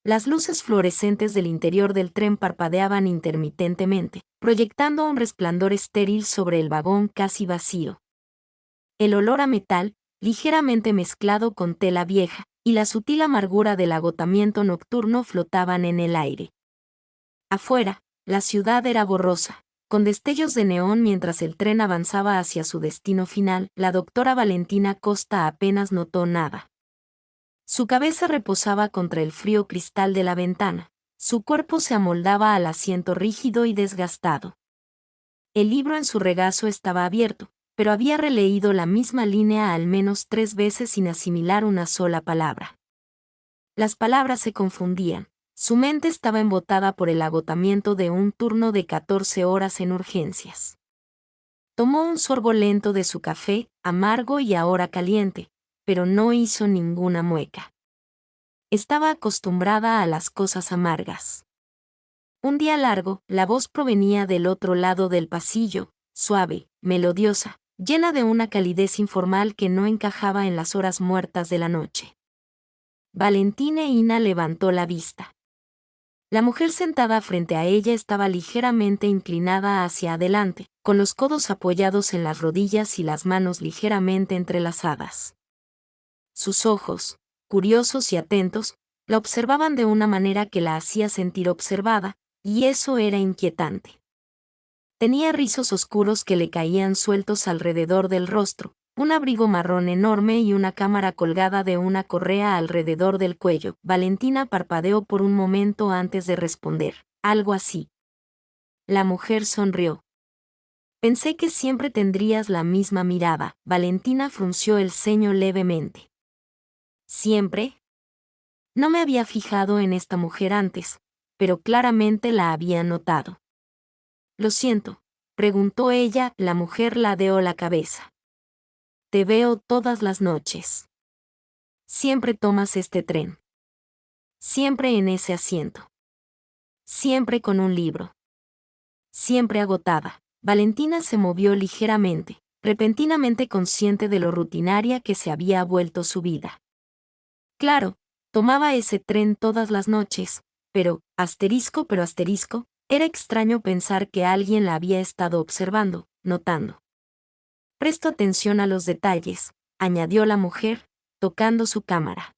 Las luces fluorescentes del interior del tren parpadeaban intermitentemente, proyectando un resplandor estéril sobre el vagón casi vacío. El olor a metal, ligeramente mezclado con tela vieja, y la sutil amargura del agotamiento nocturno flotaban en el aire. Afuera, la ciudad era borrosa, con destellos de neón mientras el tren avanzaba hacia su destino final. La doctora Valentina Costa apenas notó nada. Su cabeza reposaba contra el frío cristal de la ventana, su cuerpo se amoldaba al asiento rígido y desgastado. El libro en su regazo estaba abierto, pero había releído la misma línea al menos 3 veces sin asimilar una sola palabra. Las palabras se confundían. Su mente estaba embotada por el agotamiento de un turno de 14 horas en urgencias. Tomó un sorbo lento de su café, amargo y ahora caliente, pero no hizo ninguna mueca. Estaba acostumbrada a las cosas amargas. Un día largo, la voz provenía del otro lado del pasillo, suave, melodiosa, llena de una calidez informal que no encajaba en las horas muertas de la noche. Valentina Ina levantó la vista. La mujer sentada frente a ella estaba ligeramente inclinada hacia adelante, con los codos apoyados en las rodillas y las manos ligeramente entrelazadas. Sus ojos, curiosos y atentos, la observaban de una manera que la hacía sentir observada, y eso era inquietante. Tenía rizos oscuros que le caían sueltos alrededor del rostro, un abrigo marrón enorme y una cámara colgada de una correa alrededor del cuello. Valentina parpadeó por un momento antes de responder, algo así. La mujer sonrió. Pensé que siempre tendrías la misma mirada. Valentina frunció el ceño levemente. ¿Siempre? No me había fijado en esta mujer antes, pero claramente la había notado. Lo siento, preguntó ella. La mujer ladeó la cabeza. Te veo todas las noches. Siempre tomas este tren. Siempre en ese asiento. Siempre con un libro. Siempre agotada. Valentina se movió ligeramente, repentinamente consciente de lo rutinaria que se había vuelto su vida. Claro, tomaba ese tren todas las noches, pero, pero era extraño pensar que alguien la había estado observando, notando. Presto atención a los detalles, añadió la mujer, tocando su cámara.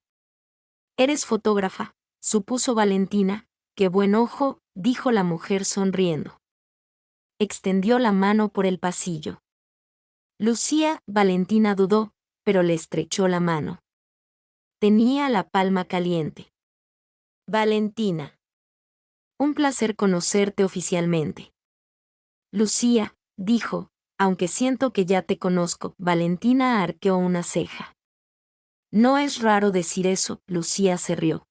Eres fotógrafa, supuso Valentina. Qué buen ojo, dijo la mujer sonriendo. Extendió la mano por el pasillo. Lucía, Valentina dudó, pero le estrechó la mano. Tenía la palma caliente. Valentina. Un placer conocerte oficialmente. Lucía, dijo, aunque siento que ya te conozco. Valentina arqueó una ceja. No es raro decir eso, Lucía se rió.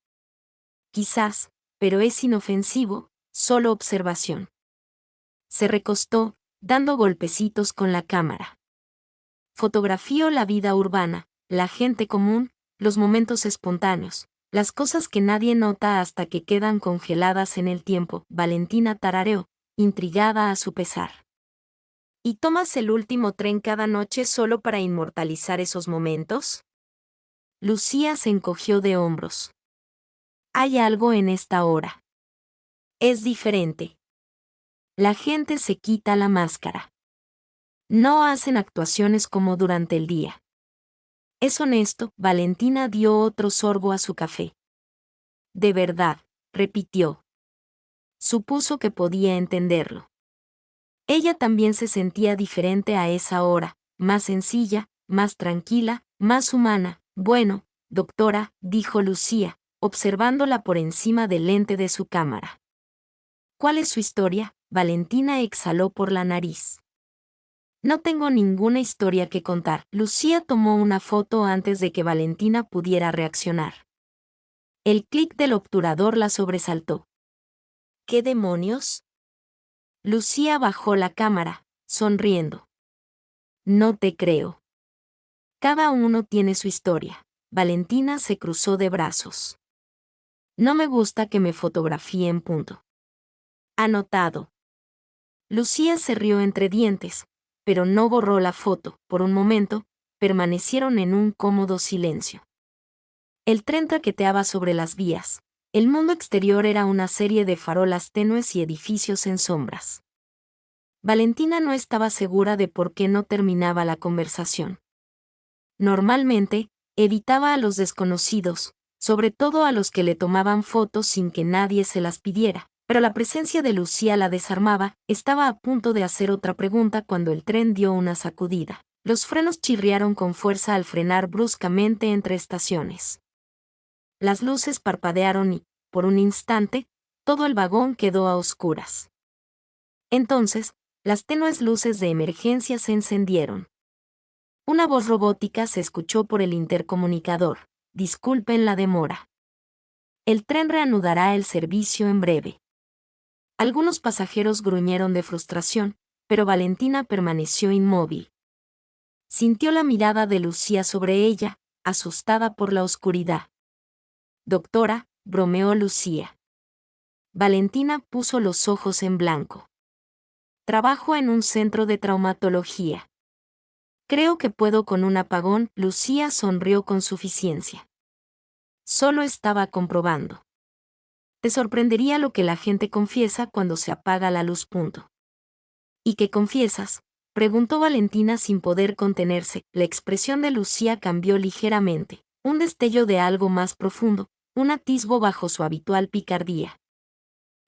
Quizás, pero es inofensivo, solo observación. Se recostó, dando golpecitos con la cámara. Fotografío la vida urbana, la gente común, los momentos espontáneos, las cosas que nadie nota hasta que quedan congeladas en el tiempo. Valentina tarareó, intrigada a su pesar. ¿Y tomas el último tren cada noche solo para inmortalizar esos momentos? Lucía se encogió de hombros. Hay algo en esta hora. Es diferente. La gente se quita la máscara. No hacen actuaciones como durante el día. Es honesto. Valentina dio otro sorbo a su café. De verdad, repitió. Supuso que podía entenderlo. Ella también se sentía diferente a esa hora, más sencilla, más tranquila, más humana. Bueno, doctora, dijo Lucía, observándola por encima del lente de su cámara. ¿Cuál es su historia? Valentina exhaló por la nariz. No tengo ninguna historia que contar. Lucía tomó una foto antes de que Valentina pudiera reaccionar. El clic del obturador la sobresaltó. ¿Qué demonios? Lucía bajó la cámara, sonriendo. No te creo. Cada uno tiene su historia. Valentina se cruzó de brazos. No me gusta que me fotografíen. Anotado. Lucía se rió entre dientes, pero no borró la foto. Por un momento, permanecieron en un cómodo silencio. El tren traqueteaba sobre las vías, El mundo exterior era una serie de farolas tenues y edificios en sombras. Valentina no estaba segura de por qué no terminaba la conversación. Normalmente, evitaba a los desconocidos, sobre todo a los que le tomaban fotos sin que nadie se las pidiera, pero la presencia de Lucía la desarmaba. Estaba a punto de hacer otra pregunta cuando el tren dio una sacudida. Los frenos chirriaron con fuerza al frenar bruscamente entre estaciones. Las luces parpadearon y, por un instante, todo el vagón quedó a oscuras. Entonces, las tenues luces de emergencia se encendieron. Una voz robótica se escuchó por el intercomunicador. Disculpen la demora. El tren reanudará el servicio en breve. Algunos pasajeros gruñeron de frustración, pero Valentina permaneció inmóvil. Sintió la mirada de Lucía sobre ella, asustada por la oscuridad. Doctora, bromeó Lucía. Valentina puso los ojos en blanco. Trabajo en un centro de traumatología. Creo que puedo con un apagón. Lucía sonrió con suficiencia. Solo estaba comprobando. Te sorprendería lo que la gente confiesa cuando se apaga la luz. ¿Y qué confiesas?, preguntó Valentina sin poder contenerse. La expresión de Lucía cambió ligeramente. Un destello de algo más profundo, un atisbo bajo su habitual picardía.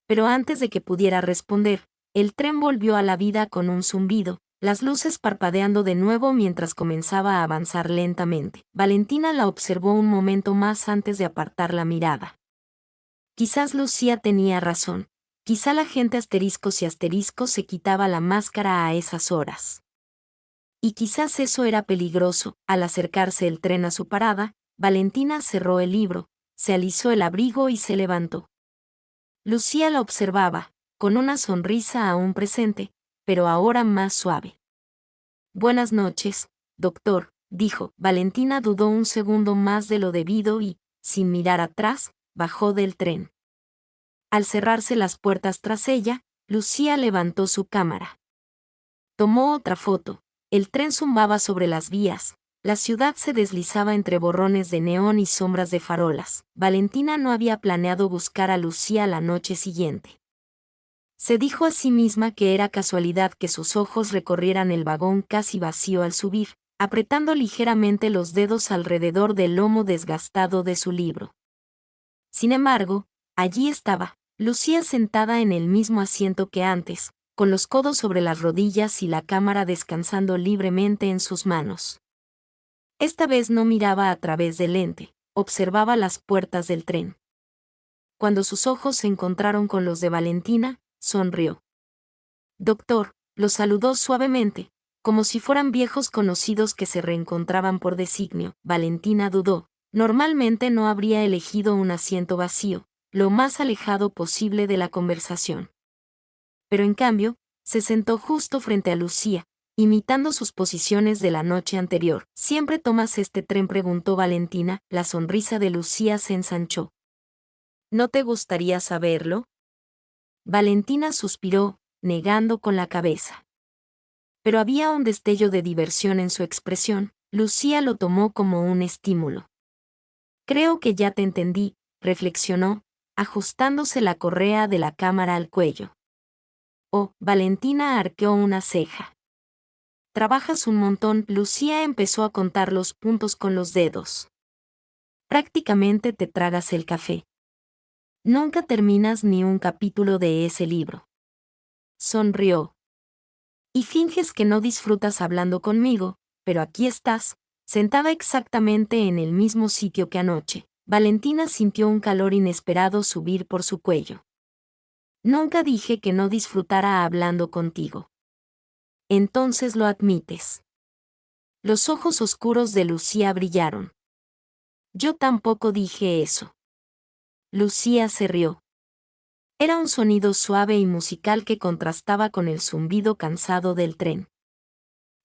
Pero antes de que pudiera responder, el tren volvió a la vida con un zumbido, las luces parpadeando de nuevo mientras comenzaba a avanzar lentamente. Valentina la observó un momento más antes de apartar la mirada. Quizás Lucía tenía razón. Quizá la gente asteriscos y asteriscos se quitaba la máscara a esas horas. Y quizás eso era peligroso. Al acercarse el tren a su parada, Valentina cerró el libro, se alisó el abrigo y se levantó. Lucía la observaba, con una sonrisa aún presente, pero ahora más suave. Buenas noches, doctor, dijo. Valentina dudó un segundo más de lo debido y, sin mirar atrás, bajó del tren. Al cerrarse las puertas tras ella, Lucía levantó su cámara. Tomó otra foto. El tren zumbaba sobre las vías. La ciudad se deslizaba entre borrones de neón y sombras de farolas. Valentina no había planeado buscar a Lucía la noche siguiente. Se dijo a sí misma que era casualidad que sus ojos recorrieran el vagón casi vacío al subir, apretando ligeramente los dedos alrededor del lomo desgastado de su libro. Sin embargo, allí estaba, Lucía sentada en el mismo asiento que antes, con los codos sobre las rodillas y la cámara descansando libremente en sus manos. Esta vez no miraba a través del lente, observaba las puertas del tren. Cuando sus ojos se encontraron con los de Valentina, sonrió. Doctor, lo saludó suavemente, como si fueran viejos conocidos que se reencontraban por designio. Valentina dudó. Normalmente no habría elegido un asiento vacío, lo más alejado posible de la conversación. Pero en cambio, se sentó justo frente a Lucía, imitando sus posiciones de la noche anterior. ¿Siempre tomas este tren?, preguntó Valentina. La sonrisa de Lucía se ensanchó. ¿No te gustaría saberlo? Valentina suspiró, negando con la cabeza. Pero había un destello de diversión en su expresión. Lucía lo tomó como un estímulo. Creo que ya te entendí, reflexionó, ajustándose la correa de la cámara al cuello. Oh, Valentina arqueó una ceja. Trabajas un montón. Lucía empezó a contar los puntos con los dedos. Prácticamente te tragas el café. Nunca terminas ni un capítulo de ese libro. Sonrió. Y finges que no disfrutas hablando conmigo, pero aquí estás, sentada exactamente en el mismo sitio que anoche. Valentina sintió un calor inesperado subir por su cuello. Nunca dije que no disfrutara hablando contigo. Entonces lo admites. Los ojos oscuros de Lucía brillaron. Yo tampoco dije eso. Lucía se rió. Era un sonido suave y musical que contrastaba con el zumbido cansado del tren.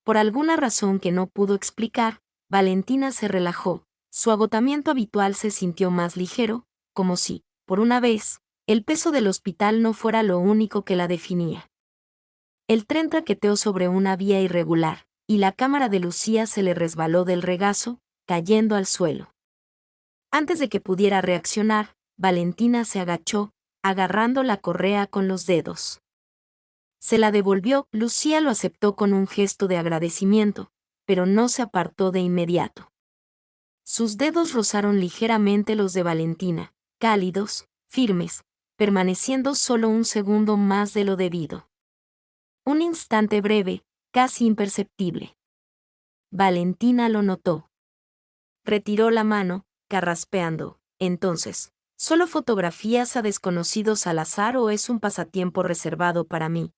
Por alguna razón que no pudo explicar, Valentina se relajó. Su agotamiento habitual se sintió más ligero, como si, por una vez, el peso del hospital no fuera lo único que la definía. El tren traqueteó sobre una vía irregular, y la cámara de Lucía se le resbaló del regazo, cayendo al suelo. Antes de que pudiera reaccionar, Valentina se agachó, agarrando la correa con los dedos. Se la devolvió. Lucía lo aceptó con un gesto de agradecimiento, pero no se apartó de inmediato. Sus dedos rozaron ligeramente los de Valentina, cálidos, firmes, permaneciendo solo un segundo más de lo debido. Un instante breve, casi imperceptible. Valentina lo notó. Retiró la mano, carraspeando. Entonces, ¿solo fotografías a desconocidos al azar o es un pasatiempo reservado para mí?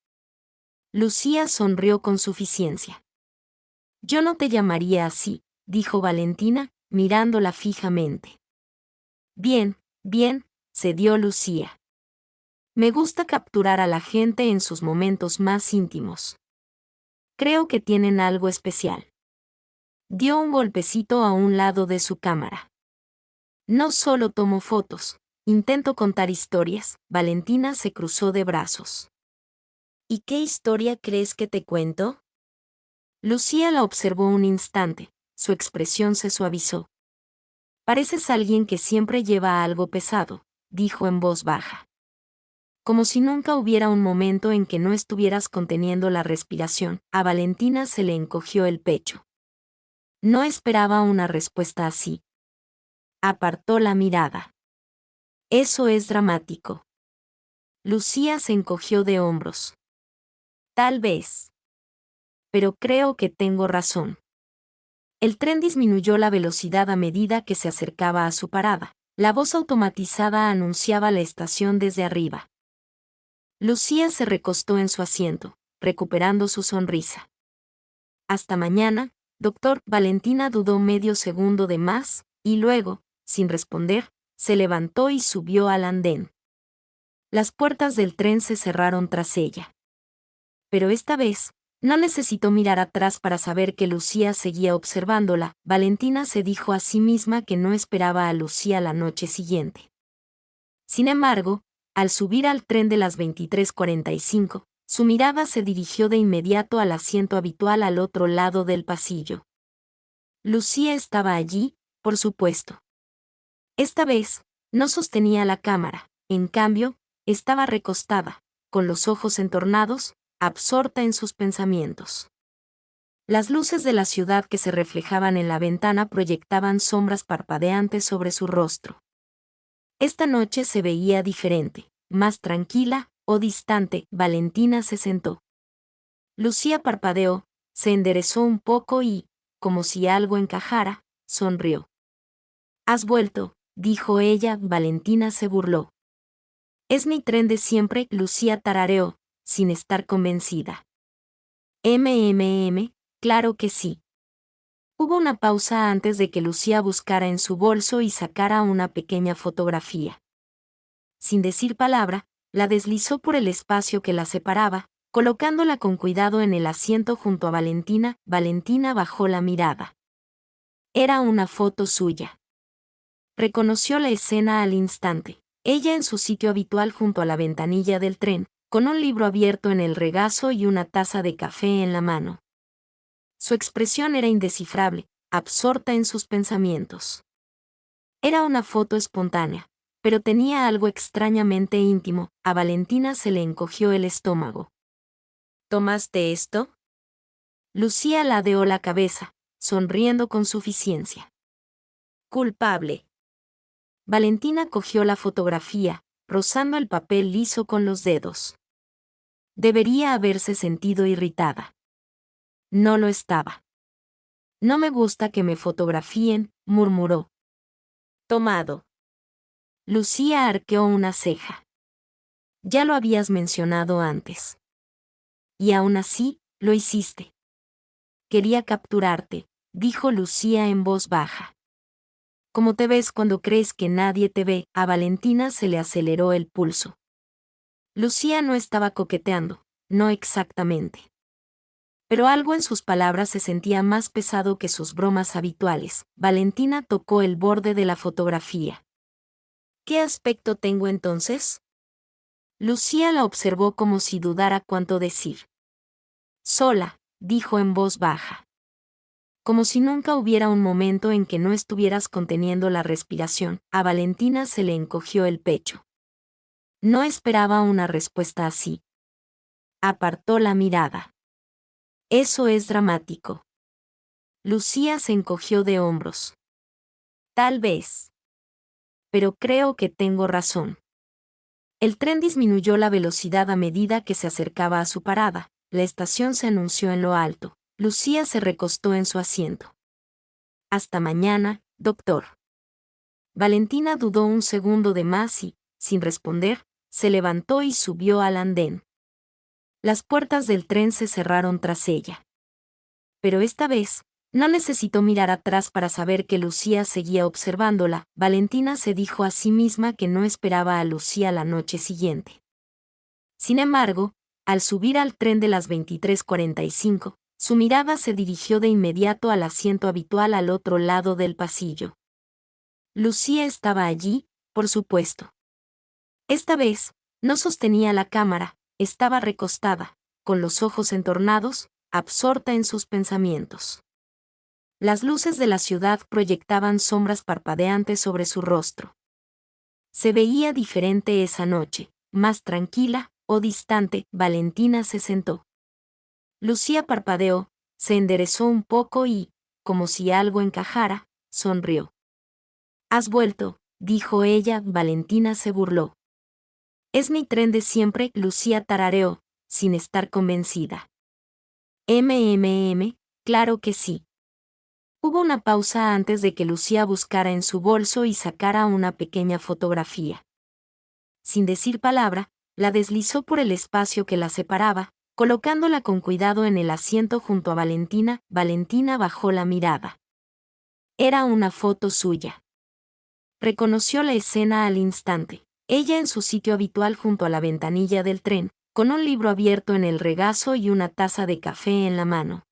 Lucía sonrió con suficiencia. Yo no te llamaría así, dijo Valentina, mirándola fijamente. Bien, bien, cedió Lucía. Me gusta capturar a la gente en sus momentos más íntimos. Creo que tienen algo especial. Dio un golpecito a un lado de su cámara. No solo tomo fotos, intento contar historias. Valentina se cruzó de brazos. ¿Y qué historia crees que te cuento? Lucía la observó un instante, su expresión se suavizó. Pareces alguien que siempre lleva algo pesado, dijo en voz baja. Como si nunca hubiera un momento en que no estuvieras conteniendo la respiración. A Valentina se le encogió el pecho. No esperaba una respuesta así. Apartó la mirada. Eso es dramático. Lucía se encogió de hombros. Tal vez. Pero creo que tengo razón. El tren disminuyó la velocidad a medida que se acercaba a su parada. La voz automatizada anunciaba la estación desde arriba. Lucía se recostó en su asiento, recuperando su sonrisa. Hasta mañana, doctor. Valentina dudó medio segundo de más, y luego, sin responder, se levantó y subió al andén. Las puertas del tren se cerraron tras ella. Pero esta vez, no necesitó mirar atrás para saber que Lucía seguía observándola. Valentina se dijo a sí misma que no esperaba a Lucía la noche siguiente. Sin embargo, al subir al tren de las 23:45, su mirada se dirigió de inmediato al asiento habitual al otro lado del pasillo. Lucía estaba allí, por supuesto. Esta vez, no sostenía la cámara, en cambio, estaba recostada, con los ojos entornados, absorta en sus pensamientos. Las luces de la ciudad que se reflejaban en la ventana proyectaban sombras parpadeantes sobre su rostro. Esta noche se veía diferente, más tranquila o distante. Valentina se sentó. Lucía parpadeó, se enderezó un poco y, como si algo encajara, sonrió. «Has vuelto», dijo ella. Valentina se burló. «Es mi tren de siempre», Lucía tarareó, sin estar convencida. Claro que sí». Hubo una pausa antes de que Lucía buscara en su bolso y sacara una pequeña fotografía. Sin decir palabra, la deslizó por el espacio que la separaba, colocándola con cuidado en el asiento junto a Valentina. Valentina bajó la mirada. Era una foto suya. Reconoció la escena al instante. Ella en su sitio habitual junto a la ventanilla del tren, con un libro abierto en el regazo y una taza de café en la mano. Su expresión era indescifrable, absorta en sus pensamientos. Era una foto espontánea, pero tenía algo extrañamente íntimo. A Valentina se le encogió el estómago. ¿Tomaste esto? Lucía ladeó la cabeza, sonriendo con suficiencia. Culpable. Valentina cogió la fotografía, rozando el papel liso con los dedos. Debería haberse sentido irritada. No lo estaba. No me gusta que me fotografíen, murmuró. Tomado. Lucía arqueó una ceja. Ya lo habías mencionado antes. Y aún así, lo hiciste. Quería capturarte, dijo Lucía en voz baja. ¿Cómo te ves cuando crees que nadie te ve? A Valentina se le aceleró el pulso. Lucía no estaba coqueteando, no exactamente. Pero algo en sus palabras se sentía más pesado que sus bromas habituales. Valentina tocó el borde de la fotografía. ¿Qué aspecto tengo entonces? Lucía la observó como si dudara cuánto decir. Sola, dijo en voz baja. Como si nunca hubiera un momento en que no estuvieras conteniendo la respiración. A Valentina se le encogió el pecho. No esperaba una respuesta así. Apartó la mirada. Eso es dramático. Lucía se encogió de hombros. Tal vez. Pero creo que tengo razón. El tren disminuyó la velocidad a medida que se acercaba a su parada. La estación se anunció en lo alto. Lucía se recostó en su asiento. Hasta mañana, doctor. Valentina dudó un segundo de más y, sin responder, se levantó y subió al andén. Las puertas del tren se cerraron tras ella. Pero esta vez, no necesitó mirar atrás para saber que Lucía seguía observándola. Valentina se dijo a sí misma que no esperaba a Lucía la noche siguiente. Sin embargo, al subir al tren de las 23:45, su mirada se dirigió de inmediato al asiento habitual al otro lado del pasillo. Lucía estaba allí, por supuesto. Esta vez, no sostenía la cámara, estaba recostada, con los ojos entornados, absorta en sus pensamientos. Las luces de la ciudad proyectaban sombras parpadeantes sobre su rostro. Se veía diferente esa noche, más tranquila o distante. Valentina se sentó. Lucía parpadeó, se enderezó un poco y, como si algo encajara, sonrió. «Has vuelto», dijo ella. Valentina se burló. «Es mi tren de siempre», Lucía tarareó, sin estar convencida. Claro que sí». Hubo una pausa antes de que Lucía buscara en su bolso y sacara una pequeña fotografía. Sin decir palabra, la deslizó por el espacio que la separaba, colocándola con cuidado en el asiento junto a Valentina. Valentina bajó la mirada. Era una foto suya. Reconoció la escena al instante. Ella en su sitio habitual junto a la ventanilla del tren, con un libro abierto en el regazo y una taza de café en la mano.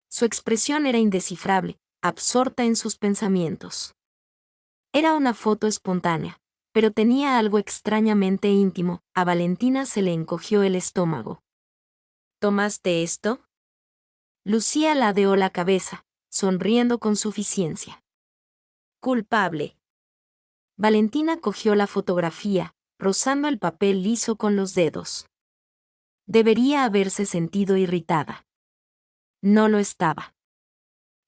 Su expresión era indescifrable, absorta en sus pensamientos. Era una foto espontánea, pero tenía algo extrañamente íntimo. A Valentina se le encogió el estómago. ¿Tomaste esto? Lucía ladeó la cabeza, sonriendo con suficiencia. Culpable. Valentina cogió la fotografía, rozando el papel liso con los dedos. Debería haberse sentido irritada. No lo estaba.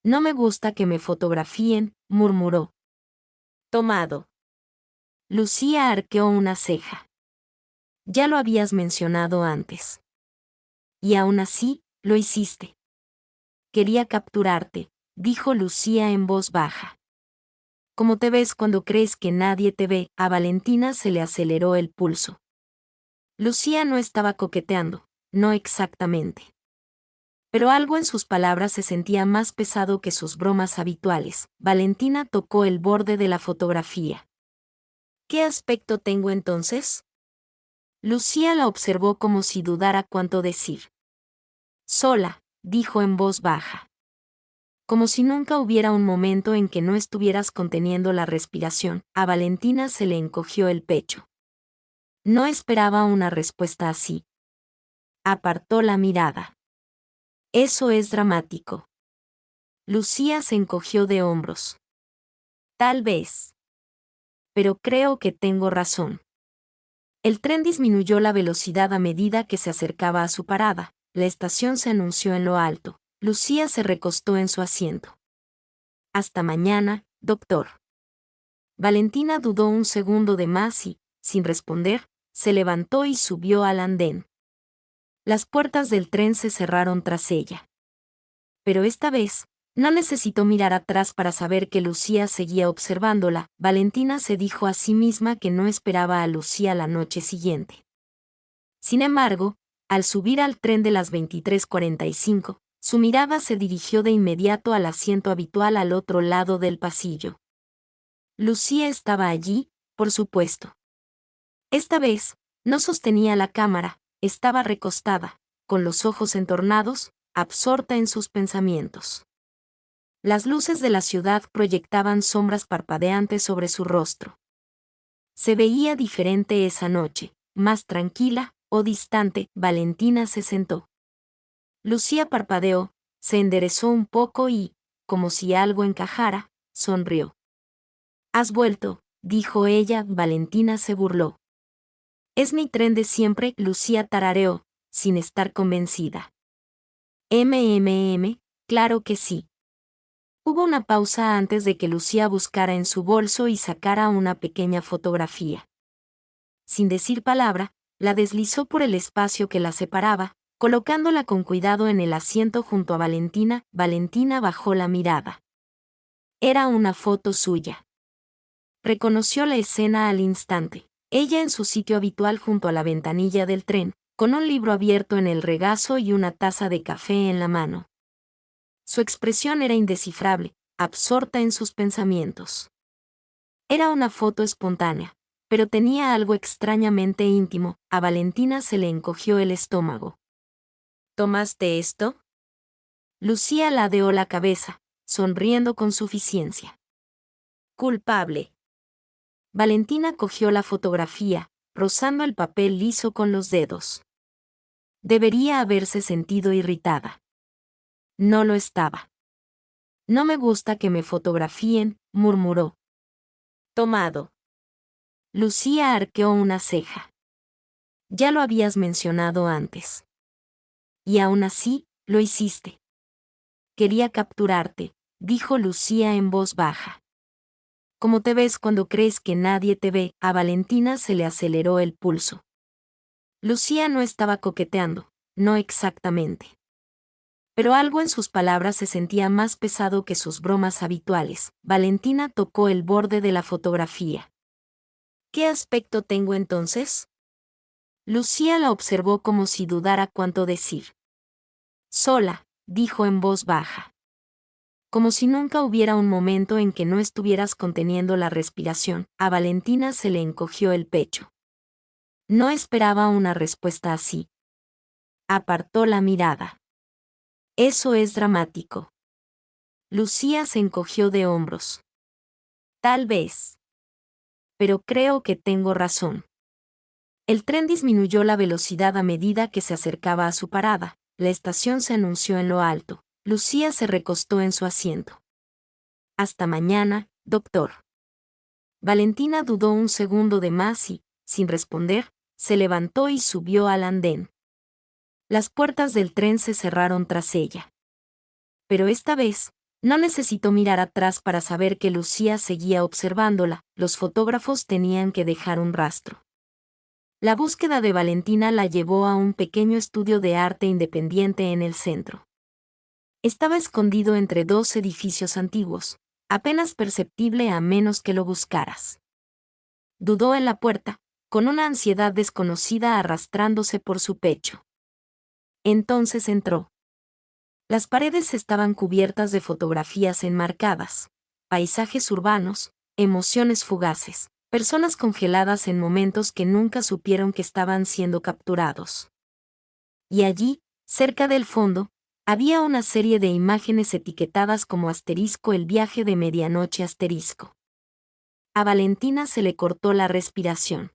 No me gusta que me fotografíen, murmuró. Tomado. Lucía arqueó una ceja. Ya lo habías mencionado antes. Y aún así, lo hiciste. Quería capturarte, dijo Lucía en voz baja. ¿Cómo te ves cuando crees que nadie te ve? A Valentina se le aceleró el pulso. Lucía no estaba coqueteando, no exactamente. Pero algo en sus palabras se sentía más pesado que sus bromas habituales. Valentina tocó el borde de la fotografía. ¿Qué aspecto tengo entonces? Lucía la observó como si dudara cuánto decir. Sola, dijo en voz baja. Como si nunca hubiera un momento en que no estuvieras conteniendo la respiración. A Valentina se le encogió el pecho. No esperaba una respuesta así. Apartó la mirada. Eso es dramático. Lucía se encogió de hombros. Tal vez. Pero creo que tengo razón. El tren disminuyó la velocidad a medida que se acercaba a su parada. La estación se anunció en lo alto. Lucía se recostó en su asiento. Hasta mañana, doctor. Valentina dudó un segundo de más y, sin responder, se levantó y subió al andén. Las puertas del tren se cerraron tras ella. Pero esta vez, no necesitó mirar atrás para saber que Lucía seguía observándola. Valentina se dijo a sí misma que no esperaba a Lucía la noche siguiente. Sin embargo, al subir al tren de las 23:45, su mirada se dirigió de inmediato al asiento habitual al otro lado del pasillo. Lucía estaba allí, por supuesto. Esta vez, no sostenía la cámara, estaba recostada, con los ojos entornados, absorta en sus pensamientos. Las luces de la ciudad proyectaban sombras parpadeantes sobre su rostro. Se veía diferente esa noche, más tranquila o distante. Valentina se sentó. Lucía parpadeó, se enderezó un poco y, como si algo encajara, sonrió. «Has vuelto», dijo ella. Valentina se burló. «Es mi tren de siempre», Lucía tarareó, sin estar convencida. Claro que sí». Hubo una pausa antes de que Lucía buscara en su bolso y sacara una pequeña fotografía. Sin decir palabra, la deslizó por el espacio que la separaba, colocándola con cuidado en el asiento junto a Valentina. Valentina bajó la mirada. Era una foto suya. Reconoció la escena al instante. Ella en su sitio habitual junto a la ventanilla del tren, con un libro abierto en el regazo y una taza de café en la mano. Su expresión era indescifrable, absorta en sus pensamientos. Era una foto espontánea, pero tenía algo extrañamente íntimo. A Valentina se le encogió el estómago. ¿Tomaste esto? Lucía ladeó la cabeza, sonriendo con suficiencia. Culpable. Valentina cogió la fotografía, rozando el papel liso con los dedos. Debería haberse sentido irritada. No lo estaba. «No me gusta que me fotografíen», murmuró. «Tomado». Lucía arqueó una ceja. «Ya lo habías mencionado antes». «Y aún así, lo hiciste». «Quería capturarte», dijo Lucía en voz baja. «¿Cómo te ves cuando crees que nadie te ve?». A Valentina se le aceleró el pulso. Lucía no estaba coqueteando, no exactamente. Pero algo en sus palabras se sentía más pesado que sus bromas habituales. Valentina tocó el borde de la fotografía. «¿Qué aspecto tengo entonces?». Lucía la observó como si dudara cuánto decir. «Sola», dijo en voz baja. Como si nunca hubiera un momento en que no estuvieras conteniendo la respiración. A Valentina se le encogió el pecho. No esperaba una respuesta así. Apartó la mirada. «Eso es dramático». Lucía se encogió de hombros. «Tal vez. Pero creo que tengo razón». El tren disminuyó la velocidad a medida que se acercaba a su parada. La estación se anunció en lo alto. Lucía se recostó en su asiento. «Hasta mañana, doctor». Valentina dudó un segundo de más y, sin responder, se levantó y subió al andén. Las puertas del tren se cerraron tras ella. Pero esta vez, no necesitó mirar atrás para saber que Lucía seguía observándola. Los fotógrafos tenían que dejar un rastro. La búsqueda de Valentina la llevó a un pequeño estudio de arte independiente en el centro. Estaba escondido entre dos edificios antiguos, apenas perceptible a menos que lo buscaras. Dudó en la puerta, con una ansiedad desconocida arrastrándose por su pecho. Entonces entró. Las paredes estaban cubiertas de fotografías enmarcadas, paisajes urbanos, emociones fugaces, personas congeladas en momentos que nunca supieron que estaban siendo capturados. Y allí, cerca del fondo, había una serie de imágenes etiquetadas como asterisco el viaje de medianoche asterisco. A Valentina se le cortó la respiración.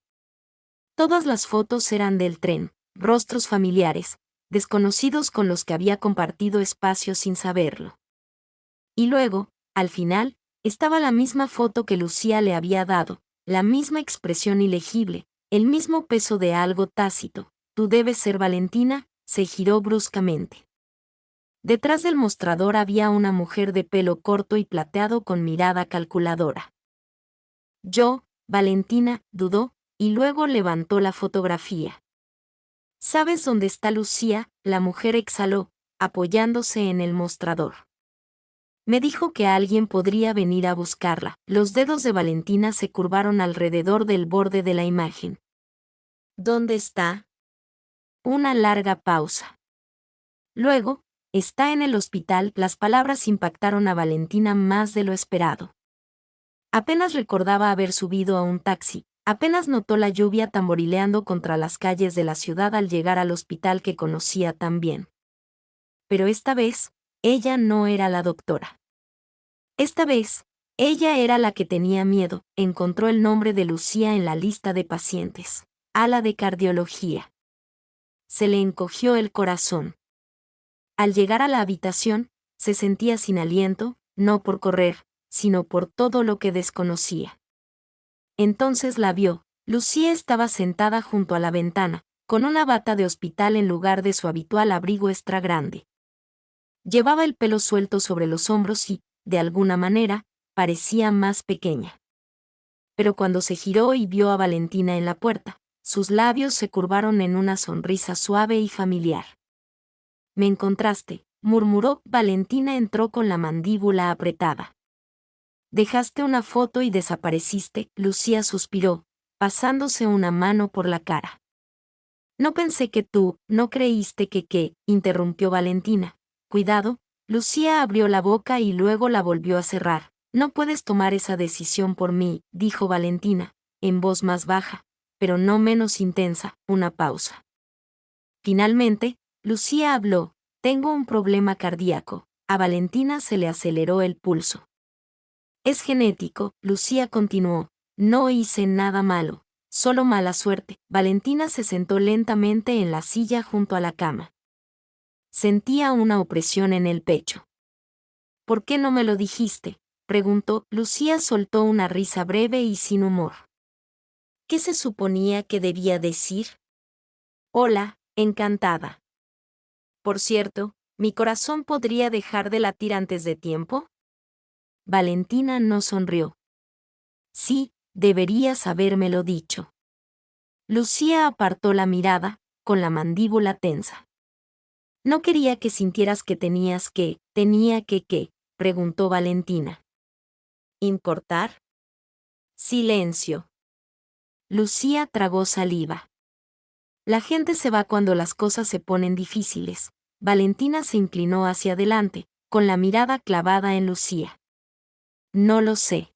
Todas las fotos eran del tren, rostros familiares, desconocidos con los que había compartido espacio sin saberlo. Y luego, al final, estaba la misma foto que Lucía le había dado, la misma expresión ilegible, el mismo peso de algo tácito. «Tú debes ser Valentina», se giró bruscamente. Detrás del mostrador había una mujer de pelo corto y plateado con mirada calculadora. «Yo, Valentina», dudó, y luego levantó la fotografía. «¿Sabes dónde está Lucía?», la mujer exhaló, apoyándose en el mostrador. «Me dijo que alguien podría venir a buscarla». Los dedos de Valentina se curvaron alrededor del borde de la imagen. «¿Dónde está?». Una larga pausa. Luego, «Está en el hospital». Las palabras impactaron a Valentina más de lo esperado. Apenas recordaba haber subido a un taxi, apenas notó la lluvia tamborileando contra las calles de la ciudad al llegar al hospital que conocía tan bien. Pero esta vez, ella no era la doctora. Esta vez, ella era la que tenía miedo. Encontró el nombre de Lucía en la lista de pacientes. Ala de cardiología. Se le encogió el corazón. Al llegar a la habitación, se sentía sin aliento, no por correr, sino por todo lo que desconocía. Entonces la vio. Lucía estaba sentada junto a la ventana, con una bata de hospital en lugar de su habitual abrigo extra grande. Llevaba el pelo suelto sobre los hombros y, de alguna manera, parecía más pequeña. Pero cuando se giró y vio a Valentina en la puerta, sus labios se curvaron en una sonrisa suave y familiar. «Me encontraste», murmuró. Valentina entró con la mandíbula apretada. «Dejaste una foto y desapareciste», Lucía suspiró, pasándose una mano por la cara. «No pensé que tú, no creíste que», interrumpió Valentina. «Cuidado», Lucía abrió la boca y luego la volvió a cerrar. «No puedes tomar esa decisión por mí», dijo Valentina, en voz más baja, pero no menos intensa. Una pausa. Finalmente, Lucía habló. «Tengo un problema cardíaco». A Valentina se le aceleró el pulso. «Es genético», Lucía continuó. «No hice nada malo, solo mala suerte». Valentina se sentó lentamente en la silla junto a la cama. Sentía una opresión en el pecho. «¿Por qué no me lo dijiste?», preguntó. Lucía soltó una risa breve y sin humor. ¿Qué se suponía que debía decir? «Hola, encantada. Por cierto, ¿mi corazón podría dejar de latir antes de tiempo?». Valentina no sonrió. «Sí, deberías habérmelo dicho». Lucía apartó la mirada, con la mandíbula tensa. «No quería que sintieras que tenía que, preguntó Valentina. «¿Importar?». Silencio. Lucía tragó saliva. «La gente se va cuando las cosas se ponen difíciles». Valentina se inclinó hacia adelante, con la mirada clavada en Lucía. «No lo sé».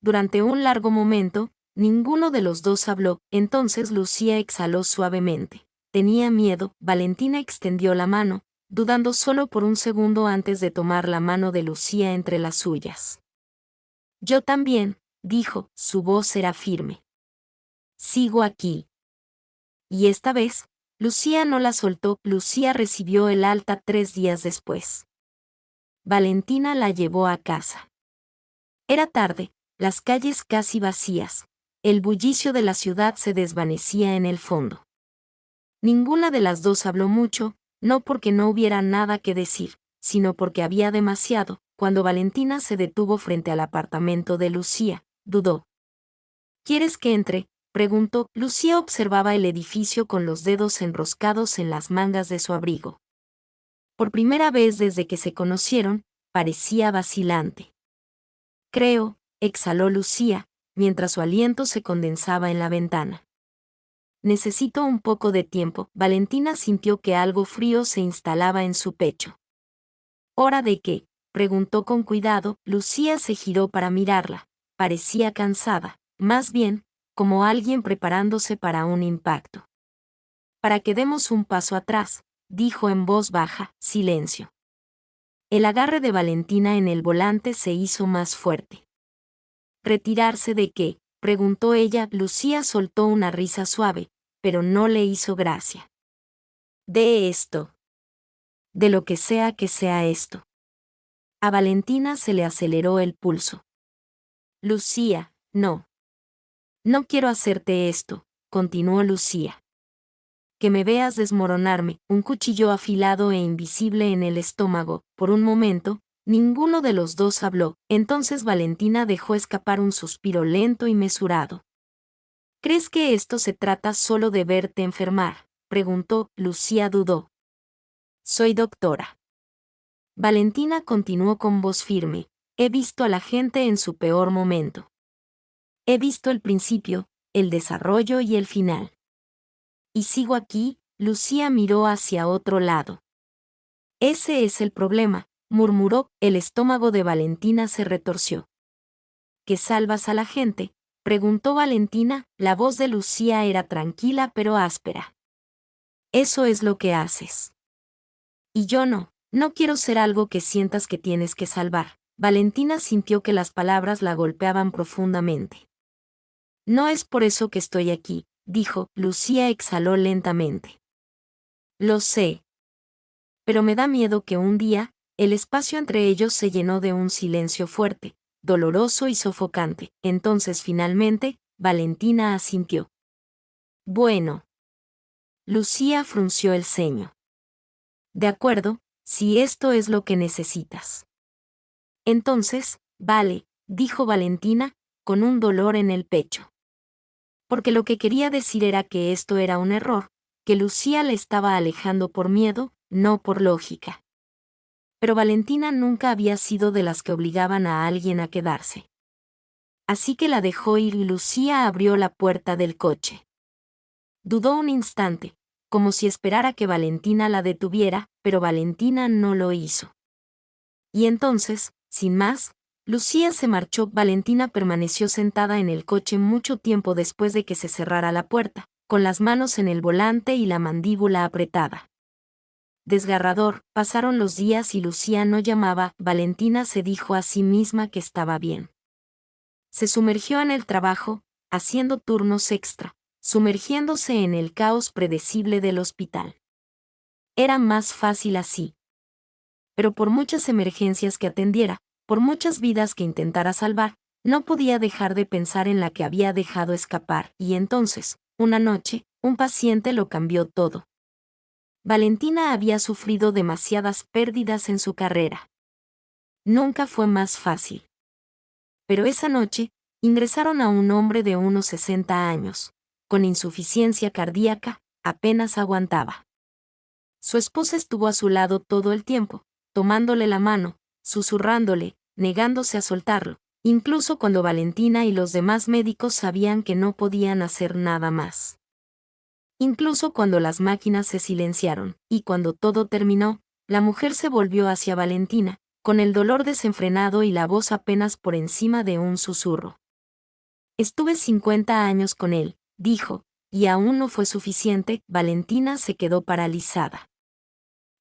Durante un largo momento, ninguno de los dos habló. Entonces Lucía exhaló suavemente. Tenía miedo. Valentina extendió la mano, dudando solo por un segundo antes de tomar la mano de Lucía entre las suyas. «Yo también», dijo, su voz era firme. «Sigo aquí». Y esta vez, Lucía no la soltó. Lucía recibió el alta 3 días después. Valentina la llevó a casa. Era tarde, las calles casi vacías. El bullicio de la ciudad se desvanecía en el fondo. Ninguna de las dos habló mucho, no porque no hubiera nada que decir, sino porque había demasiado. Cuando Valentina se detuvo frente al apartamento de Lucía, dudó. «¿Quieres que entre?», preguntó. Lucía observaba el edificio con los dedos enroscados en las mangas de su abrigo. Por primera vez desde que se conocieron, parecía vacilante. «Creo», exhaló Lucía, mientras su aliento se condensaba en la ventana. «Necesito un poco de tiempo». Valentina sintió que algo frío se instalaba en su pecho. «¿Hora de qué?», preguntó con cuidado. Lucía se giró para mirarla. Parecía cansada, más bien, como alguien preparándose para un impacto. «Para que demos un paso atrás», dijo en voz baja. Silencio. El agarre de Valentina en el volante se hizo más fuerte. «¿Retirarse de qué?», preguntó ella. Lucía soltó una risa suave, pero no le hizo gracia. «De esto». «De lo que sea esto». A Valentina se le aceleró el pulso. «Lucía, no. No quiero hacerte esto», continuó Lucía. «Que me veas desmoronarme», un cuchillo afilado e invisible en el estómago. Por un momento, ninguno de los dos habló. Entonces Valentina dejó escapar un suspiro lento y mesurado. «¿Crees que esto se trata solo de verte enfermar?», preguntó. Lucía dudó. «Soy doctora». Valentina continuó con voz firme. «He visto a la gente en su peor momento. He visto el principio, el desarrollo y el final. Y sigo aquí». Lucía miró hacia otro lado. «Ese es el problema», murmuró. El estómago de Valentina se retorció. «¿Que salvas a la gente?», preguntó Valentina. La voz de Lucía era tranquila pero áspera. «Eso es lo que haces. Y yo no quiero ser algo que sientas que tienes que salvar». Valentina sintió que las palabras la golpeaban profundamente. «No es por eso que estoy aquí», dijo. Lucía exhaló lentamente. «Lo sé. Pero me da miedo que un día, El espacio entre ellos se llenó de un silencio fuerte, doloroso y sofocante. Entonces finalmente, Valentina asintió. Bueno. Lucía frunció el ceño. De acuerdo, si esto es lo que necesitas. Entonces, vale, dijo Valentina, con un dolor en el pecho. Porque lo que quería decir era que esto era un error, que Lucía le estaba alejando por miedo, no por lógica. Pero Valentina nunca había sido de las que obligaban a alguien a quedarse. Así que la dejó ir y Lucía abrió la puerta del coche. Dudó un instante, como si esperara que Valentina la detuviera, pero Valentina no lo hizo. Y entonces, sin más, Lucía se marchó. Valentina permaneció sentada en el coche mucho tiempo después de que se cerrara la puerta, con las manos en el volante y la mandíbula apretada. Desgarrador, pasaron los días y Lucía no llamaba. Valentina se dijo a sí misma que estaba bien. Se sumergió en el trabajo, haciendo turnos extra, sumergiéndose en el caos predecible del hospital. Era más fácil así. Pero por muchas emergencias que atendiera, por muchas vidas que intentara salvar, no podía dejar de pensar en la que había dejado escapar, y entonces, una noche, un paciente lo cambió todo. Valentina había sufrido demasiadas pérdidas en su carrera. Nunca fue más fácil. Pero esa noche, ingresaron a un hombre de unos 60 años, con insuficiencia cardíaca, apenas aguantaba. Su esposa estuvo a su lado todo el tiempo, tomándole la mano, susurrándole, negándose a soltarlo, incluso cuando Valentina y los demás médicos sabían que no podían hacer nada más. Incluso cuando las máquinas se silenciaron, y cuando todo terminó, la mujer se volvió hacia Valentina, con el dolor desenfrenado y la voz apenas por encima de un susurro. Estuve 50 años con él, dijo, y aún no fue suficiente. Valentina se quedó paralizada.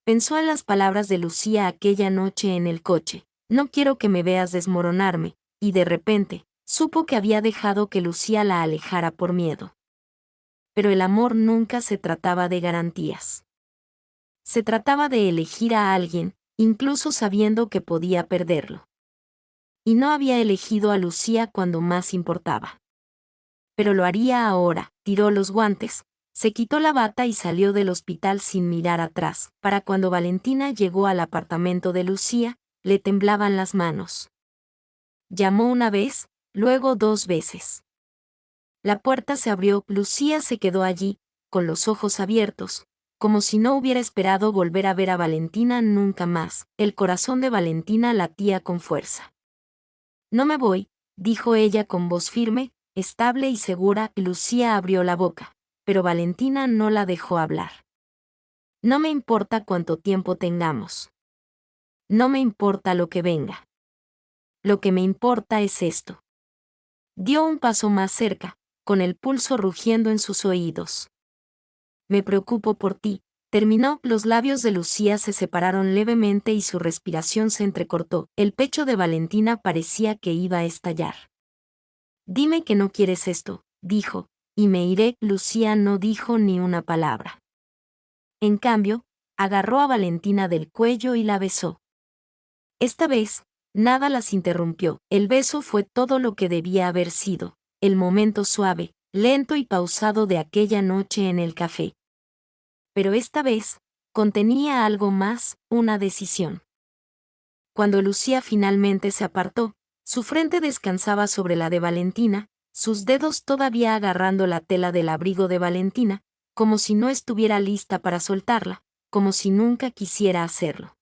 Pensó en las palabras de Lucía aquella noche en el coche, no quiero que me veas desmoronarme, y de repente, supo que había dejado que Lucía la alejara por miedo. Pero el amor nunca se trataba de garantías. Se trataba de elegir a alguien, incluso sabiendo que podía perderlo. Y no había elegido a Lucía cuando más importaba. Pero lo haría ahora. Tiró los guantes, se quitó la bata y salió del hospital sin mirar atrás. Para cuando Valentina llegó al apartamento de Lucía, le temblaban las manos. Llamó una vez, luego 2 veces. La puerta se abrió. Lucía se quedó allí, con los ojos abiertos, como si no hubiera esperado volver a ver a Valentina nunca más. El corazón de Valentina latía con fuerza. No me voy, dijo ella con voz firme, estable y segura. Lucía abrió la boca, pero Valentina no la dejó hablar. No me importa cuánto tiempo tengamos. No me importa lo que venga. Lo que me importa es esto. Dio un paso más cerca, con el pulso rugiendo en sus oídos. Me preocupo por ti, terminó. Los labios de Lucía se separaron levemente y su respiración se entrecortó. El pecho de Valentina parecía que iba a estallar. Dime que no quieres esto, dijo, y me iré. Lucía no dijo ni una palabra. En cambio, agarró a Valentina del cuello y la besó. Esta vez, nada las interrumpió. El beso fue todo lo que debía haber sido, el momento suave, lento y pausado de aquella noche en el café. Pero esta vez, contenía algo más, una decisión. Cuando Lucía finalmente se apartó, su frente descansaba sobre la de Valentina, sus dedos todavía agarrando la tela del abrigo de Valentina, como si no estuviera lista para soltarla, como si nunca quisiera hacerlo.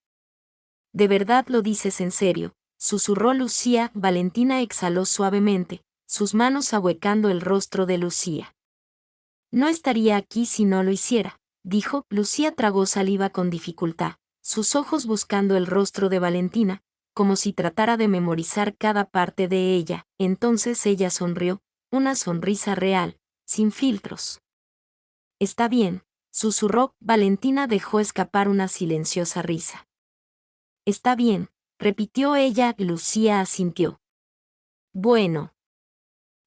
¿De verdad lo dices en serio?, susurró Lucía. Valentina exhaló suavemente, sus manos ahuecando el rostro de Lucía. No estaría aquí si no lo hiciera, dijo. Lucía tragó saliva con dificultad, sus ojos buscando el rostro de Valentina, como si tratara de memorizar cada parte de ella. Entonces ella sonrió, una sonrisa real, sin filtros. Está bien, susurró. Valentina dejó escapar una silenciosa risa. Está bien, repitió ella. Lucía asintió. Bueno.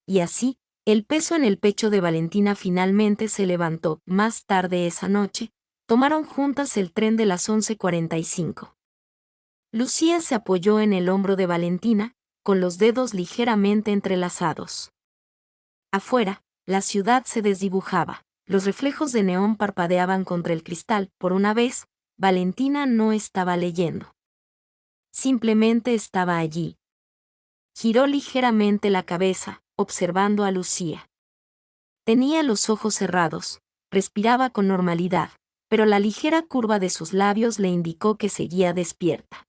Y así, el peso en el pecho de Valentina finalmente se levantó. Más tarde esa noche, tomaron juntas el tren de las 11:45. Lucía se apoyó en el hombro de Valentina, con los dedos ligeramente entrelazados. Afuera, la ciudad se desdibujaba. Los reflejos de neón parpadeaban contra el cristal. Por una vez, Valentina no estaba leyendo. Simplemente estaba allí. Giró ligeramente la cabeza, observando a Lucía. Tenía los ojos cerrados, respiraba con normalidad, pero la ligera curva de sus labios le indicó que seguía despierta.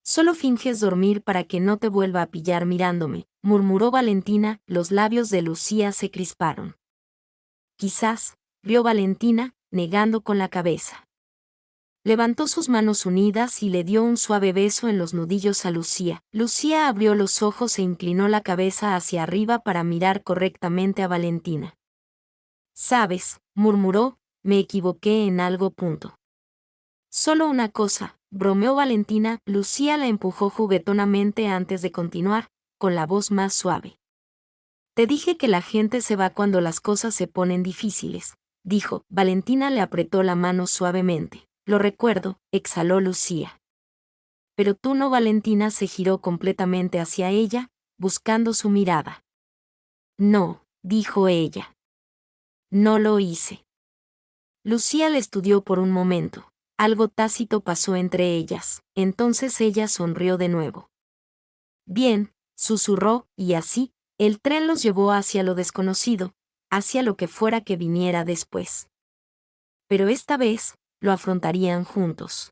«Solo finges dormir para que no te vuelva a pillar mirándome», murmuró Valentina. Los labios de Lucía se crisparon. «Quizás», rió Valentina, negando con la cabeza. Levantó sus manos unidas y le dio un suave beso en los nudillos a Lucía. Lucía abrió los ojos e inclinó la cabeza hacia arriba para mirar correctamente a Valentina. «Sabes», murmuró, «me equivoqué en algo. Solo una cosa», bromeó Valentina. Lucía la empujó juguetonamente antes de continuar, con la voz más suave. «Te dije que la gente se va cuando las cosas se ponen difíciles», dijo. Valentina le apretó la mano suavemente. «Lo recuerdo», exhaló Lucía. «Pero tú no». Valentina se giró completamente hacia ella, buscando su mirada. «No», dijo ella. «No lo hice». Lucía le estudió por un momento. Algo tácito pasó entre ellas. Entonces ella sonrió de nuevo. «Bien», susurró, y así, el tren los llevó hacia lo desconocido, hacia lo que fuera que viniera después. Pero esta vez, lo afrontarían juntos.